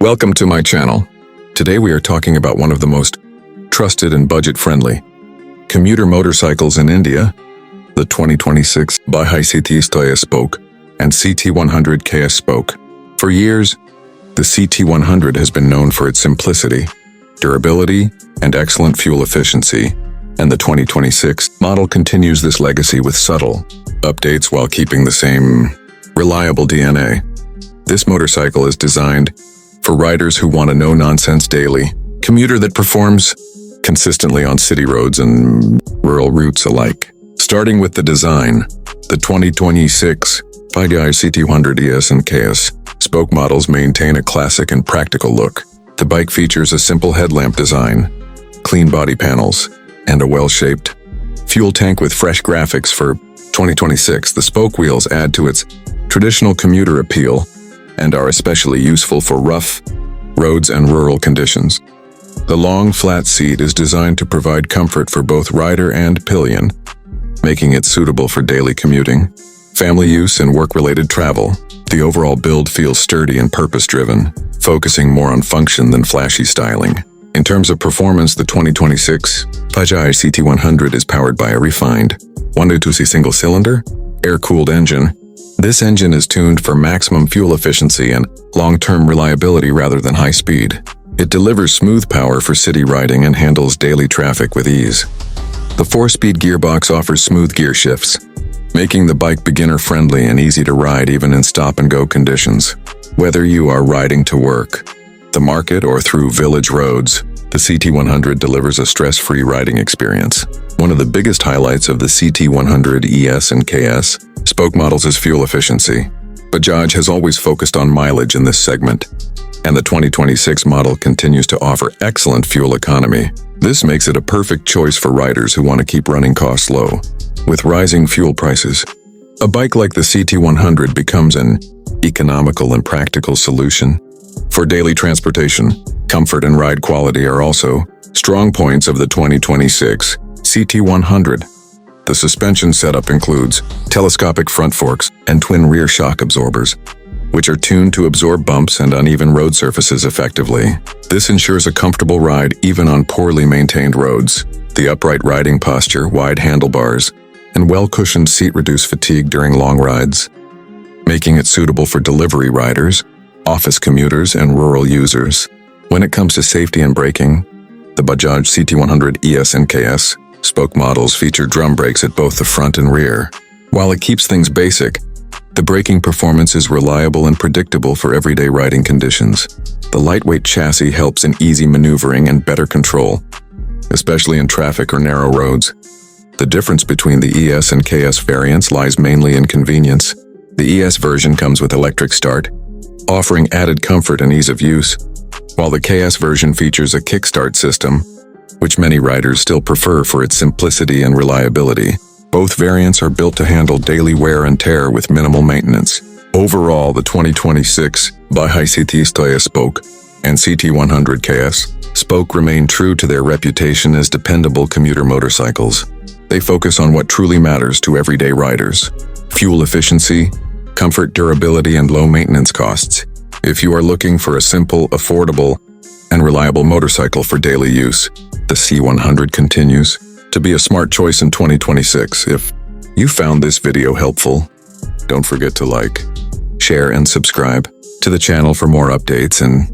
Welcome to my channel. Today we are talking about one of the most trusted and budget-friendly commuter motorcycles in India, the 2026 Bajaj CT100 ES Spoke and CT100 KS Spoke. For years, the CT100 has been known for its simplicity, durability, and excellent fuel efficiency, and the 2026 model continues this legacy with subtle updates while keeping the same reliable DNA. This motorcycle is designed for riders who want a no-nonsense daily commuter that performs consistently on city roads and rural routes alike. Starting with the design, the 2026 Bajaj CT100 ES and KS Spoke models maintain a classic and practical look. The bike features a simple headlamp design, clean body panels, and a well-shaped fuel tank with fresh graphics. For 2026, the spoke wheels add to its traditional commuter appeal and are especially useful for rough roads and rural conditions. The long, flat seat is designed to provide comfort for both rider and pillion, making it suitable for daily commuting, family use, and work-related travel. The overall build feels sturdy and purpose-driven, focusing more on function than flashy styling. In terms of performance, the 2026 Bajaj CT100 is powered by a refined 1.2 single-cylinder, air-cooled engine. This engine is tuned for maximum fuel efficiency and long-term reliability rather than high speed. It delivers smooth power for city riding and handles daily traffic with ease. The 4-speed gearbox offers smooth gear shifts, making the bike beginner-friendly and easy to ride even in stop-and-go conditions. Whether you are riding to work, the market, or through village roads, the CT100 delivers a stress-free riding experience. One of the biggest highlights of the CT100 ES and KS Spoke models is fuel efficiency. Bajaj has always focused on mileage in this segment, and the 2026 model continues to offer excellent fuel economy. This makes it a perfect choice for riders who want to keep running costs low. With rising fuel prices, a bike like the CT100 becomes an economical and practical solution. For daily transportation, comfort and ride quality are also strong points of the 2026 CT100. The suspension setup includes telescopic front forks and twin rear shock absorbers, which are tuned to absorb bumps and uneven road surfaces effectively. This ensures a comfortable ride even on poorly maintained roads. The upright riding posture, wide handlebars, and well-cushioned seat reduce fatigue during long rides, making it suitable for delivery riders, office commuters, and rural users. When it comes to safety and braking, the Bajaj CT100 ES and KS Spoke models feature drum brakes at both the front and rear. While it keeps things basic, the braking performance is reliable and predictable for everyday riding conditions. The lightweight chassis helps in easy maneuvering and better control, especially in traffic or narrow roads. The difference between the ES and KS variants lies mainly in convenience. The ES version comes with electric start, offering added comfort and ease of use, while the KS version features a kickstart system, which many riders still prefer for its simplicity and reliability. Both variants are built to handle daily wear and tear with minimal maintenance. Overall, the 2026 Bajaj CT100 ES Spoke and CT100 KS Spoke remain true to their reputation as dependable commuter motorcycles. They focus on what truly matters to everyday riders: fuel efficiency, comfort, durability, and low maintenance costs. If you are looking for a simple, affordable, and reliable motorcycle for daily use, the C100 continues to be a smart choice in 2026. If you found this video helpful, don't forget to like, share, and subscribe to the channel for more updates and